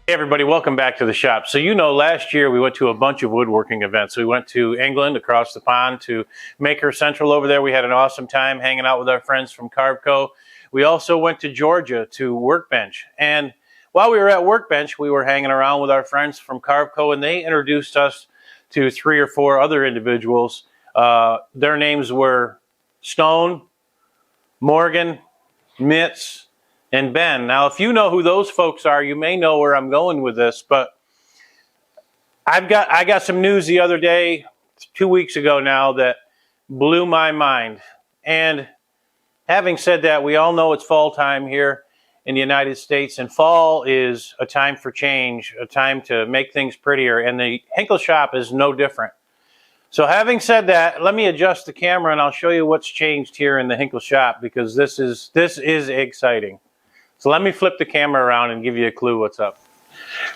Hey everybody, welcome back to the shop. So last year we went to a bunch of woodworking events. We went to England, across the pond, to Maker Central over there. We had an awesome time hanging out with our friends from Carveco. We also went to Georgia to Workbench. And while we were at Workbench, we were hanging around with our friends from Carveco, and they introduced us to 3 or 4 other individuals. Their names were Stone, Morgan, Mitz, and Ben. Now, if you know who those folks are, you may know where I'm going with this, but I got some news the other day, 2 weeks ago now, that blew my mind. And having said that, we all know it's fall time here in the United States, and fall is a time for change, a time to make things prettier, and the Hinkleshop is no different. So having said that, let me adjust the camera and I'll show you what's changed here in the Hinkleshop, because this is exciting. So let me flip the camera around and give you a clue what's up.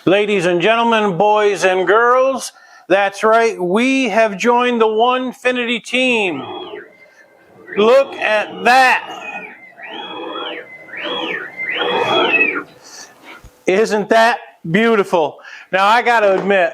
Ladies and gentlemen, boys and girls, that's right, we have joined the Onefinity team. Look at that. Isn't that beautiful? Now I got to admit,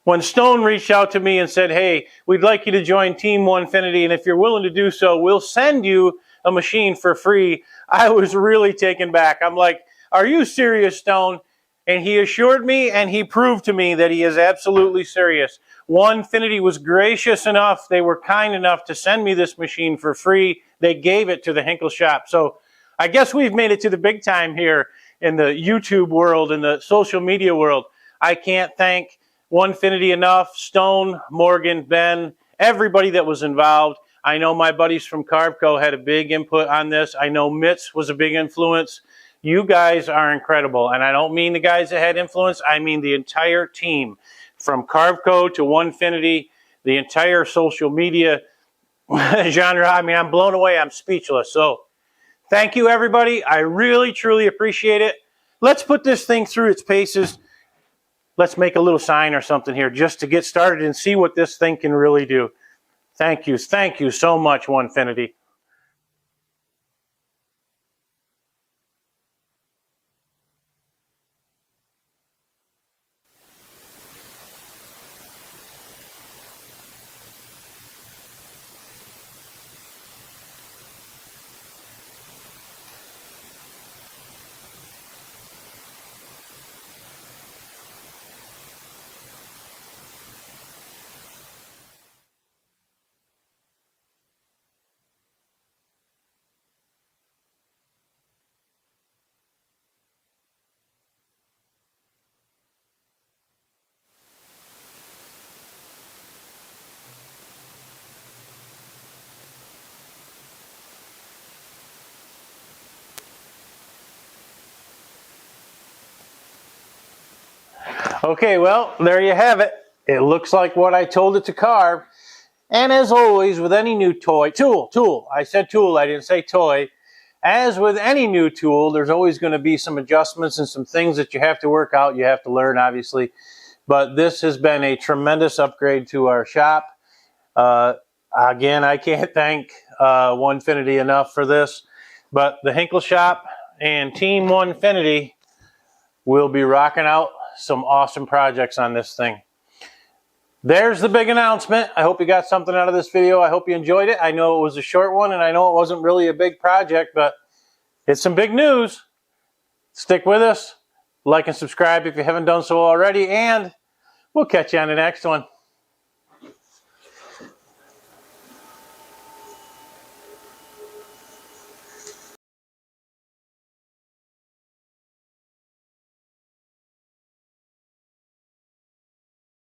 when Stone reached out to me and said, hey, we'd like you to join Team Onefinity, and if you're willing to do so, we'll send you a machine for free, I was really taken back. I'm like, are you serious, Stone? And he assured me, and he proved to me that he is absolutely serious. Onefinity was gracious enough, they were kind enough to send me this machine for free. They gave it to the Hinkleshop. So I guess we've made it to the big time here in the YouTube world, in the social media world. I can't thank Onefinity enough. Stone, Morgan, Ben, everybody that was involved. I know my buddies from Carveco had a big input on this. I know Mitz was a big influence. You guys are incredible. And I don't mean the guys that had influence. I mean the entire team. From Carveco to Onefinity, the entire social media genre. I mean, I'm blown away. I'm speechless. So thank you, everybody. I really, truly appreciate it. Let's put this thing through its paces. Let's make a little sign or something here just to get started and see what this thing can really do. Thank you so much, Onefinity. Okay, well, there you have it. It looks like what I told it to carve. And as always, with any new tool, I said tool, I didn't say toy. As with any new tool, there's always going to be some adjustments and some things that you have to work out. You have to learn, obviously. But this has been a tremendous upgrade to our shop. Again, I can't thank Onefinity enough for this. But the Hinkleshop and Team Onefinity will be rocking out some awesome projects on this thing. There's the big announcement. I hope you got something out of this video. I hope you enjoyed it. I know it was a short one, and I know it wasn't really a big project, but it's some big news. Stick with us. Like and subscribe if you haven't done so already, and we'll catch you on the next one.